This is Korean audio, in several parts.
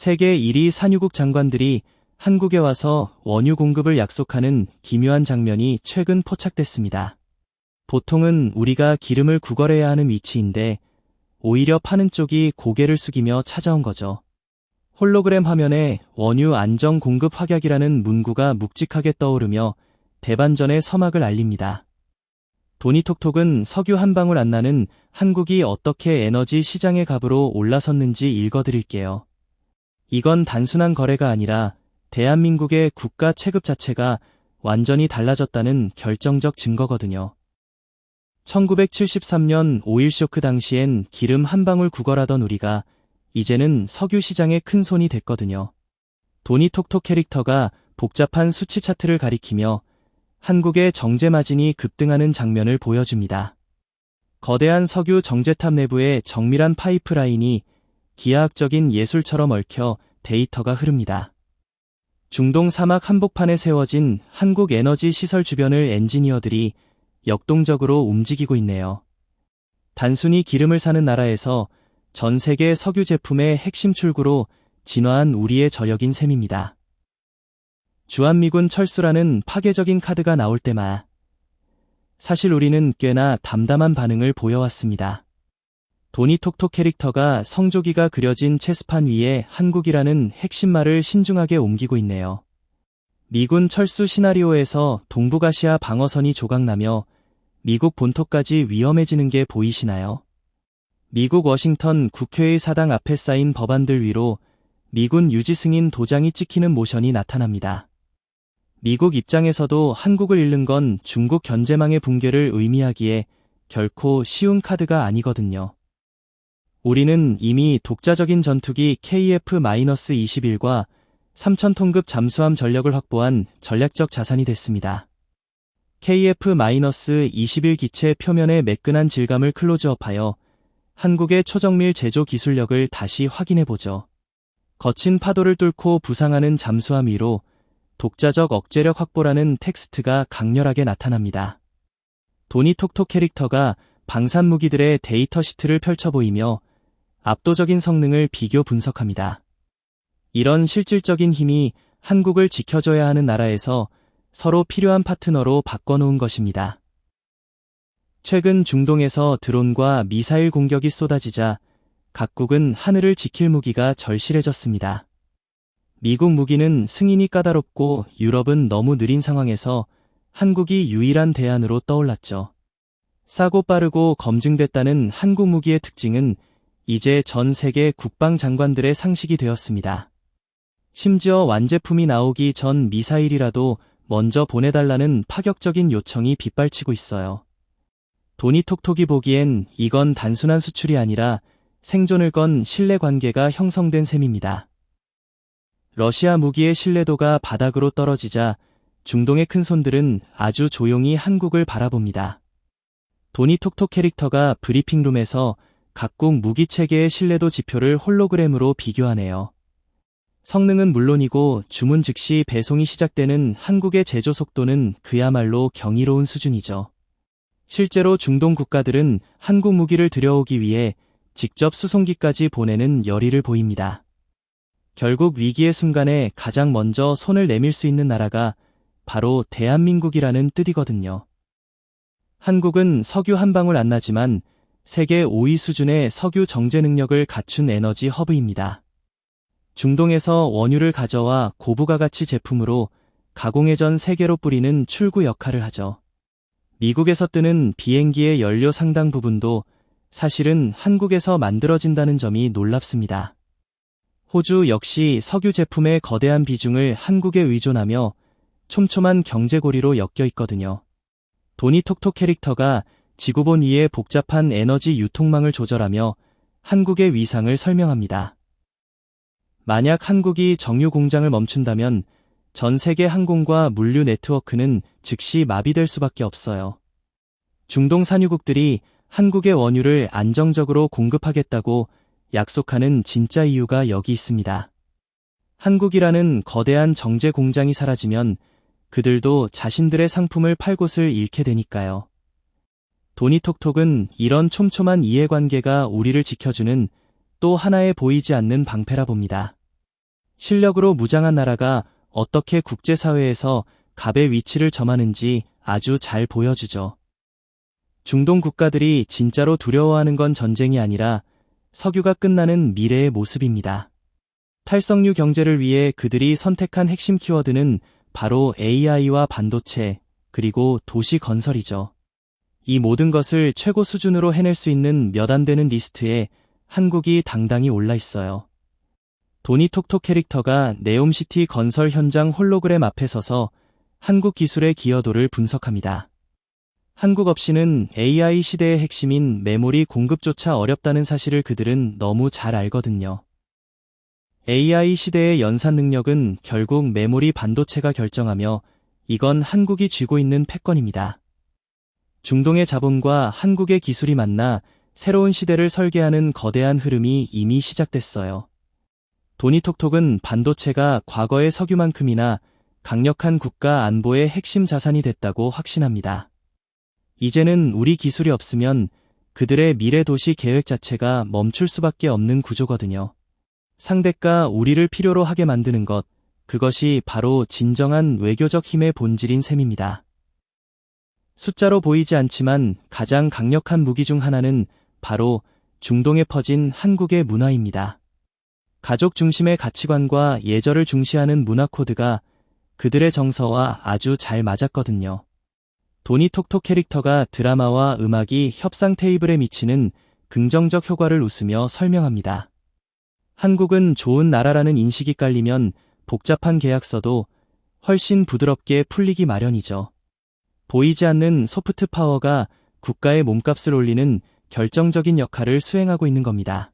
세계 1위 산유국 장관들이 한국에 와서 원유 공급을 약속하는 기묘한 장면이 최근 포착됐습니다. 보통은 우리가 기름을 구걸해야 하는 위치인데 오히려 파는 쪽이 고개를 숙이며 찾아온 거죠. 홀로그램 화면에 원유 안정 공급 확약이라는 문구가 묵직하게 떠오르며 대반전의 서막을 알립니다. 도니톡톡은 석유 한 방울 안 나는 한국이 어떻게 에너지 시장의 갑으로 올라섰는지 읽어드릴게요. 이건 단순한 거래가 아니라 대한민국의 국가 체급 자체가 완전히 달라졌다는 결정적 증거거든요. 1973년 오일 쇼크 당시엔 기름 한 방울 구걸하던 우리가 이제는 석유 시장의 큰 손이 됐거든요. 도니톡톡 캐릭터가 복잡한 수치 차트를 가리키며 한국의 정제 마진이 급등하는 장면을 보여줍니다. 거대한 석유 정제탑 내부에 정밀한 파이프라인이 기하학적인 예술처럼 얽혀 데이터가 흐릅니다. 중동 사막 한복판에 세워진 한국 에너지 시설 주변을 엔지니어들이 역동적으로 움직이고 있네요. 단순히 기름을 사는 나라에서 전 세계 석유 제품의 핵심 출구로 진화한 우리의 저력인 셈입니다. 주한미군 철수라는 파괴적인 카드가 나올 때마다 사실 우리는 꽤나 담담한 반응을 보여왔습니다. 도니톡톡 캐릭터가 성조기가 그려진 체스판 위에 한국이라는 핵심말을 신중하게 옮기고 있네요. 미군 철수 시나리오에서 동북아시아 방어선이 조각나며 미국 본토까지 위험해지는 게 보이시나요? 미국 워싱턴 국회의 사당 앞에 쌓인 법안들 위로 미군 유지 승인 도장이 찍히는 모션이 나타납니다. 미국 입장에서도 한국을 잃는 건 중국 견제망의 붕괴를 의미하기에 결코 쉬운 카드가 아니거든요. 우리는 이미 독자적인 전투기 KF-21과 3000톤급 잠수함 전력을 확보한 전략적 자산이 됐습니다. KF-21 기체 표면의 매끈한 질감을 클로즈업하여 한국의 초정밀 제조 기술력을 다시 확인해보죠. 거친 파도를 뚫고 부상하는 잠수함 위로 독자적 억제력 확보라는 텍스트가 강렬하게 나타납니다. 도니톡톡 캐릭터가 방산 무기들의 데이터 시트를 펼쳐 보이며 압도적인 성능을 비교 분석합니다. 이런 실질적인 힘이 한국을 지켜줘야 하는 나라에서 서로 필요한 파트너로 바꿔놓은 것입니다. 최근 중동에서 드론과 미사일 공격이 쏟아지자 각국은 하늘을 지킬 무기가 절실해졌습니다. 미국 무기는 승인이 까다롭고 유럽은 너무 느린 상황에서 한국이 유일한 대안으로 떠올랐죠. 싸고 빠르고 검증됐다는 한국 무기의 특징은 이제 전 세계 국방장관들의 상식이 되었습니다. 심지어 완제품이 나오기 전 미사일이라도 먼저 보내달라는 파격적인 요청이 빗발치고 있어요. 도니톡톡이 보기엔 이건 단순한 수출이 아니라 생존을 건 신뢰관계가 형성된 셈입니다. 러시아 무기의 신뢰도가 바닥으로 떨어지자 중동의 큰손들은 아주 조용히 한국을 바라봅니다. 도니톡톡 캐릭터가 브리핑룸에서 각국 무기 체계의 신뢰도 지표를 홀로그램으로 비교하네요. 성능은 물론이고 주문 즉시 배송이 시작되는 한국의 제조 속도는 그야말로 경이로운 수준이죠. 실제로 중동 국가들은 한국 무기를 들여오기 위해 직접 수송기까지 보내는 열의를 보입니다. 결국 위기의 순간에 가장 먼저 손을 내밀 수 있는 나라가 바로 대한민국이라는 뜻이거든요. 한국은 석유 한 방울 안 나지만 세계 5위 수준의 석유 정제 능력을 갖춘 에너지 허브입니다. 중동에서 원유를 가져와 고부가 가치 제품으로 가공해 전 세계로 뿌리는 출구 역할을 하죠. 미국에서 뜨는 비행기의 연료 상당 부분도 사실은 한국에서 만들어진다는 점이 놀랍습니다. 호주 역시 석유 제품의 거대한 비중을 한국에 의존하며 촘촘한 경제고리로 엮여 있거든요. 도니톡톡 캐릭터가 지구본 위의 복잡한 에너지 유통망을 조절하며 한국의 위상을 설명합니다. 만약 한국이 정유 공장을 멈춘다면 전 세계 항공과 물류 네트워크는 즉시 마비될 수밖에 없어요. 중동 산유국들이 한국의 원유를 안정적으로 공급하겠다고 약속하는 진짜 이유가 여기 있습니다. 한국이라는 거대한 정제 공장이 사라지면 그들도 자신들의 상품을 팔 곳을 잃게 되니까요. 도니톡톡은 이런 촘촘한 이해관계가 우리를 지켜주는 또 하나의 보이지 않는 방패라 봅니다. 실력으로 무장한 나라가 어떻게 국제사회에서 갑의 위치를 점하는지 아주 잘 보여주죠. 중동 국가들이 진짜로 두려워하는 건 전쟁이 아니라 석유가 끝나는 미래의 모습입니다. 탈석유 경제를 위해 그들이 선택한 핵심 키워드는 바로 AI와 반도체, 그리고 도시 건설이죠. 이 모든 것을 최고 수준으로 해낼 수 있는 몇 안 되는 리스트에 한국이 당당히 올라 있어요. 도니톡톡 캐릭터가 네옴시티 건설 현장 홀로그램 앞에 서서 한국 기술의 기여도를 분석합니다. 한국 없이는 AI 시대의 핵심인 메모리 공급조차 어렵다는 사실을 그들은 너무 잘 알거든요. AI 시대의 연산 능력은 결국 메모리 반도체가 결정하며 이건 한국이 쥐고 있는 패권입니다. 중동의 자본과 한국의 기술이 만나 새로운 시대를 설계하는 거대한 흐름이 이미 시작됐어요. 도니톡톡은 반도체가 과거의 석유만큼이나 강력한 국가 안보의 핵심 자산이 됐다고 확신합니다. 이제는 우리 기술이 없으면 그들의 미래 도시 계획 자체가 멈출 수밖에 없는 구조거든요. 상대가 우리를 필요로 하게 만드는 것, 그것이 바로 진정한 외교적 힘의 본질인 셈입니다. 숫자로 보이지 않지만 가장 강력한 무기 중 하나는 바로 중동에 퍼진 한국의 문화입니다. 가족 중심의 가치관과 예절을 중시하는 문화 코드가 그들의 정서와 아주 잘 맞았거든요. 도니톡톡 캐릭터가 드라마와 음악이 협상 테이블에 미치는 긍정적 효과를 웃으며 설명합니다. 한국은 좋은 나라라는 인식이 깔리면 복잡한 계약서도 훨씬 부드럽게 풀리기 마련이죠. 보이지 않는 소프트 파워가 국가의 몸값을 올리는 결정적인 역할을 수행하고 있는 겁니다.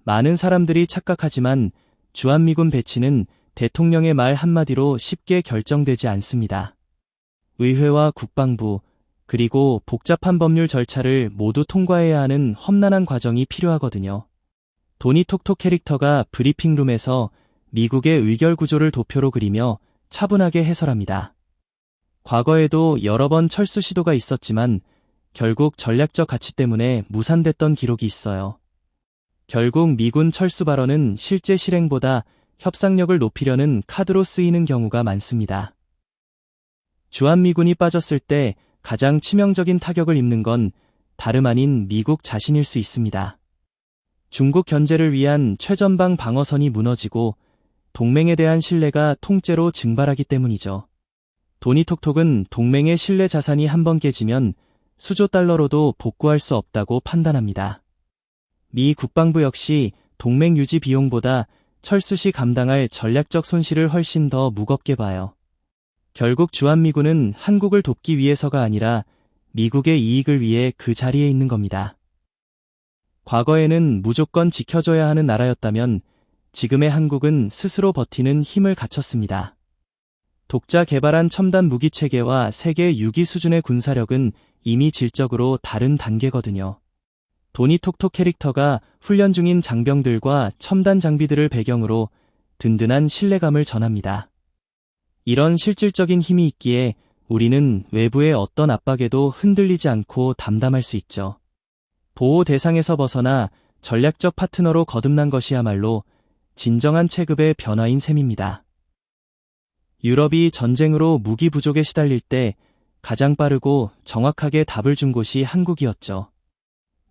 많은 사람들이 착각하지만 주한미군 배치는 대통령의 말 한마디로 쉽게 결정되지 않습니다. 의회와 국방부, 그리고 복잡한 법률 절차를 모두 통과해야 하는 험난한 과정이 필요하거든요. 도니톡톡 캐릭터가 브리핑룸에서 미국의 의결 구조를 도표로 그리며 차분하게 해설합니다. 과거에도 여러 번 철수 시도가 있었지만 결국 전략적 가치 때문에 무산됐던 기록이 있어요. 결국 미군 철수 발언은 실제 실행보다 협상력을 높이려는 카드로 쓰이는 경우가 많습니다. 주한미군이 빠졌을 때 가장 치명적인 타격을 입는 건 다름 아닌 미국 자신일 수 있습니다. 중국 견제를 위한 최전방 방어선이 무너지고 동맹에 대한 신뢰가 통째로 증발하기 때문이죠. 도니톡톡은 동맹의 신뢰 자산이 한번 깨지면 수조 달러로도 복구할 수 없다고 판단합니다. 미 국방부 역시 동맹 유지 비용보다 철수 시 감당할 전략적 손실을 훨씬 더 무겁게 봐요. 결국 주한미군은 한국을 돕기 위해서가 아니라 미국의 이익을 위해 그 자리에 있는 겁니다. 과거에는 무조건 지켜줘야 하는 나라였다면 지금의 한국은 스스로 버티는 힘을 갖췄습니다. 독자 개발한 첨단 무기 체계와 세계 6위 수준의 군사력은 이미 질적으로 다른 단계거든요. 도니톡톡 캐릭터가 훈련 중인 장병들과 첨단 장비들을 배경으로 든든한 신뢰감을 전합니다. 이런 실질적인 힘이 있기에 우리는 외부의 어떤 압박에도 흔들리지 않고 담담할 수 있죠. 보호 대상에서 벗어나 전략적 파트너로 거듭난 것이야말로 진정한 체급의 변화인 셈입니다. 유럽이 전쟁으로 무기 부족에 시달릴 때 가장 빠르고 정확하게 답을 준 곳이 한국이었죠.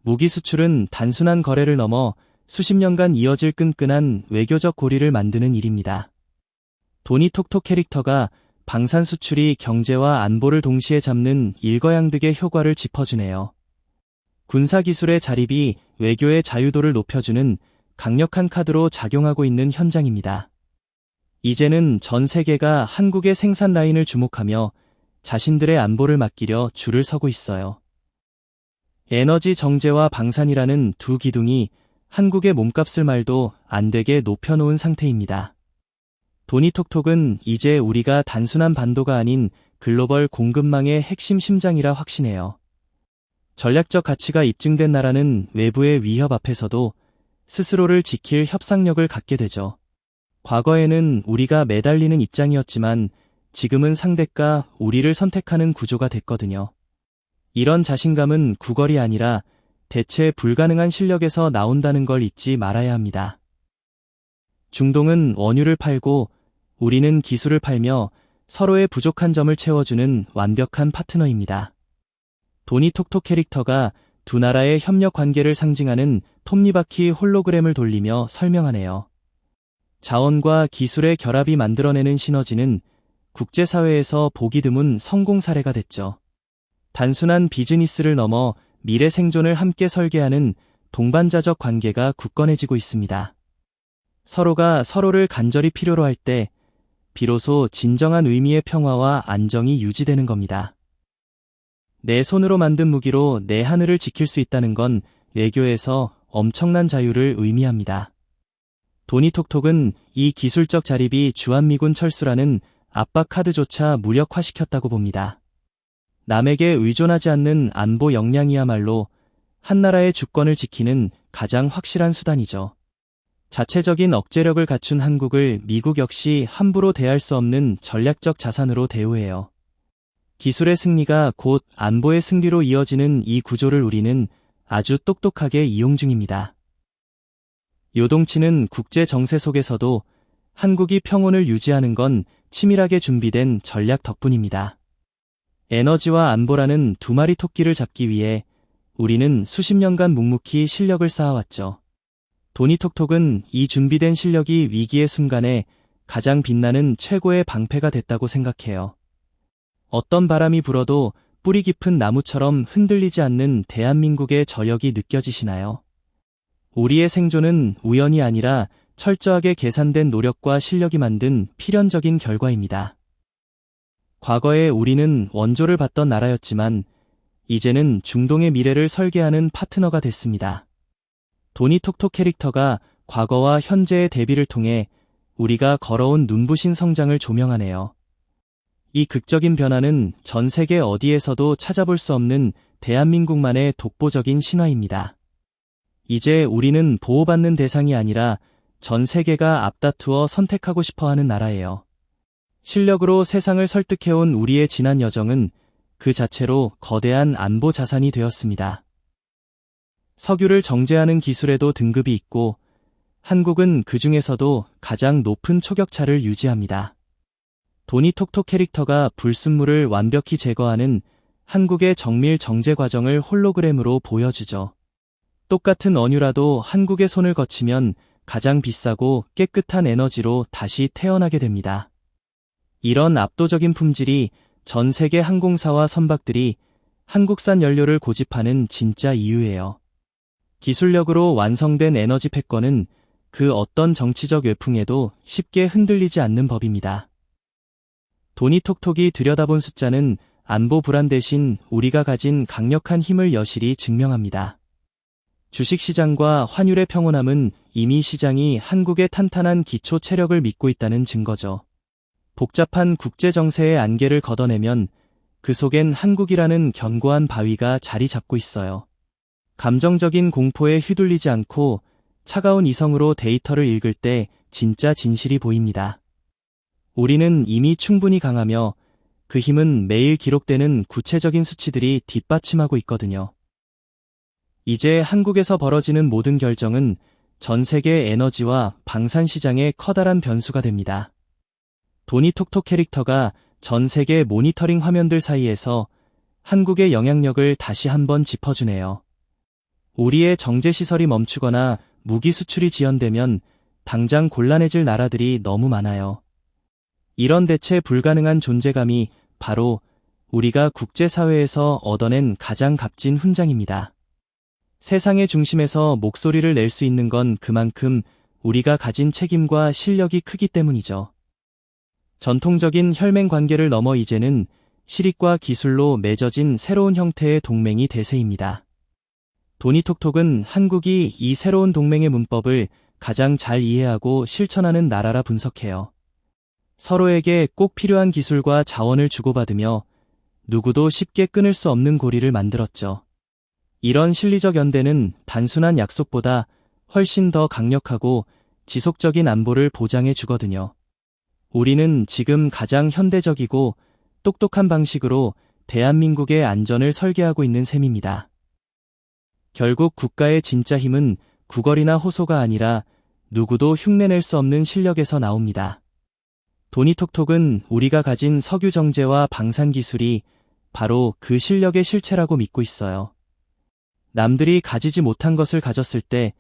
무기 수출은 단순한 거래를 넘어 수십 년간 이어질 끈끈한 외교적 고리를 만드는 일입니다. 도니톡톡 캐릭터가 방산 수출이 경제와 안보를 동시에 잡는 일거양득의 효과를 짚어주네요. 군사기술의 자립이 외교의 자유도를 높여주는 강력한 카드로 작용하고 있는 현장입니다. 이제는 전 세계가 한국의 생산 라인을 주목하며 자신들의 안보를 맡기려 줄을 서고 있어요. 에너지 정제와 방산이라는 두 기둥이 한국의 몸값을 말도 안 되게 높여놓은 상태입니다. 도니톡톡은 이제 우리가 단순한 반도가 아닌 글로벌 공급망의 핵심 심장이라 확신해요. 전략적 가치가 입증된 나라는 외부의 위협 앞에서도 스스로를 지킬 협상력을 갖게 되죠. 과거에는 우리가 매달리는 입장이었지만 지금은 상대가 우리를 선택하는 구조가 됐거든요. 이런 자신감은 구걸이 아니라 대체 불가능한 실력에서 나온다는 걸 잊지 말아야 합니다. 중동은 원유를 팔고 우리는 기술을 팔며 서로의 부족한 점을 채워주는 완벽한 파트너입니다. 돈이 톡톡 캐릭터가 두 나라의 협력 관계를 상징하는 톱니바퀴 홀로그램을 돌리며 설명하네요. 자원과 기술의 결합이 만들어내는 시너지는 국제사회에서 보기 드문 성공 사례가 됐죠. 단순한 비즈니스를 넘어 미래 생존을 함께 설계하는 동반자적 관계가 굳건해지고 있습니다. 서로가 서로를 간절히 필요로 할 때 비로소 진정한 의미의 평화와 안정이 유지되는 겁니다. 내 손으로 만든 무기로 내 하늘을 지킬 수 있다는 건 외교에서 엄청난 자유를 의미합니다. 돈이 톡톡은 이 기술적 자립이 주한미군 철수라는 압박 카드조차 무력화시켰다고 봅니다. 남에게 의존하지 않는 안보 역량이야말로 한 나라의 주권을 지키는 가장 확실한 수단이죠. 자체적인 억제력을 갖춘 한국을 미국 역시 함부로 대할 수 없는 전략적 자산으로 대우해요. 기술의 승리가 곧 안보의 승리로 이어지는 이 구조를 우리는 아주 똑똑하게 이용 중입니다. 요동치는 국제 정세 속에서도 한국이 평온을 유지하는 건 치밀하게 준비된 전략 덕분입니다. 에너지와 안보라는 두 마리 토끼를 잡기 위해 우리는 수십 년간 묵묵히 실력을 쌓아왔죠. 돈이 톡톡은 이 준비된 실력이 위기의 순간에 가장 빛나는 최고의 방패가 됐다고 생각해요. 어떤 바람이 불어도 뿌리 깊은 나무처럼 흔들리지 않는 대한민국의 저력이 느껴지시나요? 우리의 생존은 우연이 아니라 철저하게 계산된 노력과 실력이 만든 필연적인 결과입니다. 과거에 우리는 원조를 받던 나라였지만 이제는 중동의 미래를 설계하는 파트너가 됐습니다. 돈이 톡톡 캐릭터가 과거와 현재의 대비를 통해 우리가 걸어온 눈부신 성장을 조명하네요. 이 극적인 변화는 전 세계 어디에서도 찾아볼 수 없는 대한민국만의 독보적인 신화입니다. 이제 우리는 보호받는 대상이 아니라 전 세계가 앞다투어 선택하고 싶어하는 나라예요. 실력으로 세상을 설득해온 우리의 지난 여정은 그 자체로 거대한 안보 자산이 되었습니다. 석유를 정제하는 기술에도 등급이 있고 한국은 그 중에서도 가장 높은 초격차를 유지합니다. 돈이 톡톡 캐릭터가 불순물을 완벽히 제거하는 한국의 정밀 정제 과정을 홀로그램으로 보여주죠. 똑같은 원유라도 한국의 손을 거치면 가장 비싸고 깨끗한 에너지로 다시 태어나게 됩니다. 이런 압도적인 품질이 전 세계 항공사와 선박들이 한국산 연료를 고집하는 진짜 이유예요. 기술력으로 완성된 에너지 패권은 그 어떤 정치적 외풍에도 쉽게 흔들리지 않는 법입니다. 돈이 톡톡이 들여다본 숫자는 안보 불안 대신 우리가 가진 강력한 힘을 여실히 증명합니다. 주식시장과 환율의 평온함은 이미 시장이 한국의 탄탄한 기초 체력을 믿고 있다는 증거죠. 복잡한 국제정세의 안개를 걷어내면 그 속엔 한국이라는 견고한 바위가 자리 잡고 있어요. 감정적인 공포에 휘둘리지 않고 차가운 이성으로 데이터를 읽을 때 진짜 진실이 보입니다. 우리는 이미 충분히 강하며 그 힘은 매일 기록되는 구체적인 수치들이 뒷받침하고 있거든요. 이제 한국에서 벌어지는 모든 결정은 전 세계 에너지와 방산 시장의 커다란 변수가 됩니다. 돈이 톡톡 캐릭터가 전 세계 모니터링 화면들 사이에서 한국의 영향력을 다시 한번 짚어주네요. 우리의 정제시설이 멈추거나 무기 수출이 지연되면 당장 곤란해질 나라들이 너무 많아요. 이런 대체 불가능한 존재감이 바로 우리가 국제사회에서 얻어낸 가장 값진 훈장입니다. 세상의 중심에서 목소리를 낼 수 있는 건 그만큼 우리가 가진 책임과 실력이 크기 때문이죠. 전통적인 혈맹 관계를 넘어 이제는 실익과 기술로 맺어진 새로운 형태의 동맹이 대세입니다. 돈이 톡톡은 한국이 이 새로운 동맹의 문법을 가장 잘 이해하고 실천하는 나라라 분석해요. 서로에게 꼭 필요한 기술과 자원을 주고받으며 누구도 쉽게 끊을 수 없는 고리를 만들었죠. 이런 실리적 연대는 단순한 약속보다 훨씬 더 강력하고 지속적인 안보를 보장해 주거든요. 우리는 지금 가장 현대적이고 똑똑한 방식으로 대한민국의 안전을 설계하고 있는 셈입니다. 결국 국가의 진짜 힘은 구걸이나 호소가 아니라 누구도 흉내낼 수 없는 실력에서 나옵니다. 도니톡톡은 우리가 가진 석유 정제와 방산 기술이 바로 그 실력의 실체라고 믿고 있어요. 남들이 가지지 못한 것을 가졌을 때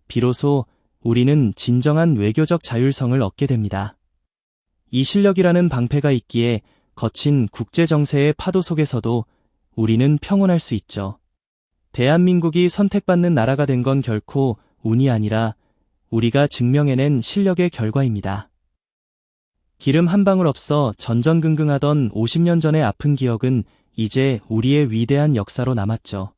비로소 우리는 진정한 외교적 자율성을 얻게 됩니다. 이 실력이라는 방패가 있기에 거친 국제 정세의 파도 속에서도 우리는 평온할 수 있죠. 대한민국이 선택받는 나라가 된 건 결코 운이 아니라 우리가 증명해낸 실력의 결과입니다. 기름 한 방울 없어 전전긍긍하던 50년 전의 아픈 기억은 이제 우리의 위대한 역사로 남았죠.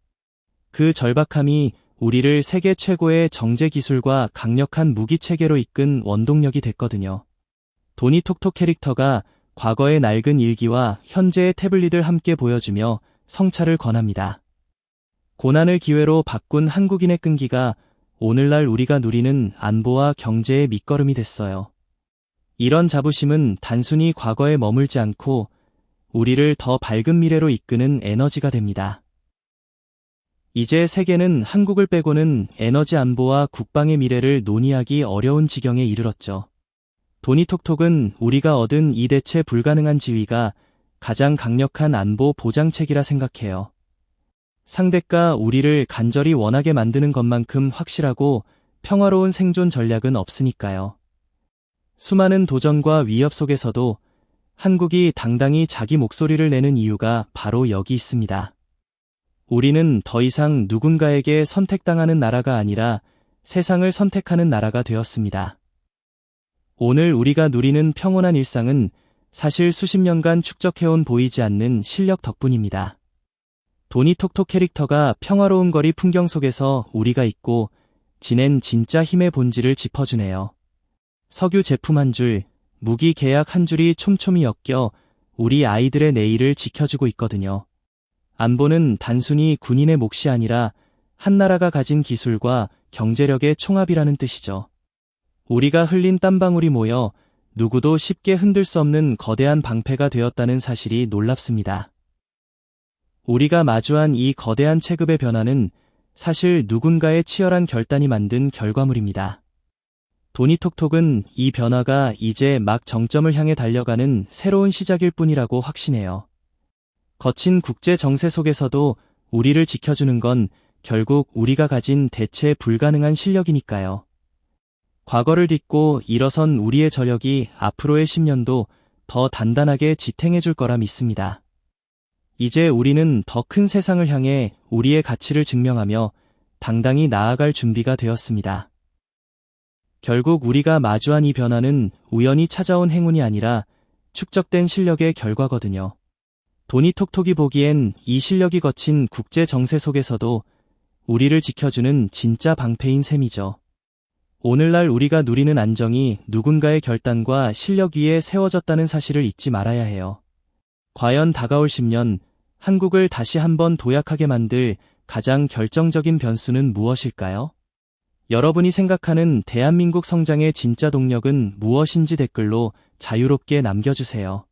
그 절박함이 우리를 세계 최고의 정제 기술과 강력한 무기 체계로 이끈 원동력이 됐거든요. 도니톡톡 캐릭터가 과거의 낡은 일기와 현재의 태블릿을 함께 보여주며 성찰을 권합니다. 고난을 기회로 바꾼 한국인의 끈기가 오늘날 우리가 누리는 안보와 경제의 밑거름이 됐어요. 이런 자부심은 단순히 과거에 머물지 않고 우리를 더 밝은 미래로 이끄는 에너지가 됩니다. 이제 세계는 한국을 빼고는 에너지 안보와 국방의 미래를 논의하기 어려운 지경에 이르렀죠. 도니톡톡은 우리가 얻은 이 대체 불가능한 지위가 가장 강력한 안보 보장책이라 생각해요. 상대가 우리를 간절히 원하게 만드는 것만큼 확실하고 평화로운 생존 전략은 없으니까요. 수많은 도전과 위협 속에서도 한국이 당당히 자기 목소리를 내는 이유가 바로 여기 있습니다. 우리는 더 이상 누군가에게 선택당하는 나라가 아니라 세상을 선택하는 나라가 되었습니다. 오늘 우리가 누리는 평온한 일상은 사실 수십 년간 축적해온 보이지 않는 실력 덕분입니다. 도니톡톡 캐릭터가 평화로운 거리 풍경 속에서 우리가 있고 지낸 진짜 힘의 본질을 짚어주네요. 석유 제품 한 줄, 무기 계약 한 줄이 촘촘히 엮여 우리 아이들의 내일을 지켜주고 있거든요. 안보는 단순히 군인의 몫이 아니라 한 나라가 가진 기술과 경제력의 총합이라는 뜻이죠. 우리가 흘린 땀방울이 모여 누구도 쉽게 흔들 수 없는 거대한 방패가 되었다는 사실이 놀랍습니다. 우리가 마주한 이 거대한 체급의 변화는 사실 누군가의 치열한 결단이 만든 결과물입니다. 도니톡톡은 이 변화가 이제 막 정점을 향해 달려가는 새로운 시작일 뿐이라고 확신해요. 거친 국제 정세 속에서도 우리를 지켜주는 건 결국 우리가 가진 대체 불가능한 실력이니까요. 과거를 딛고 일어선 우리의 저력이 앞으로의 10년도 더 단단하게 지탱해줄 거라 믿습니다. 이제 우리는 더 큰 세상을 향해 우리의 가치를 증명하며 당당히 나아갈 준비가 되었습니다. 결국 우리가 마주한 이 변화는 우연히 찾아온 행운이 아니라 축적된 실력의 결과거든요. 도니톡톡이 보기엔 이 실력이 거친 국제 정세 속에서도 우리를 지켜주는 진짜 방패인 셈이죠. 오늘날 우리가 누리는 안정이 누군가의 결단과 실력 위에 세워졌다는 사실을 잊지 말아야 해요. 과연 다가올 10년, 한국을 다시 한번 도약하게 만들 가장 결정적인 변수는 무엇일까요? 여러분이 생각하는 대한민국 성장의 진짜 동력은 무엇인지 댓글로 자유롭게 남겨주세요.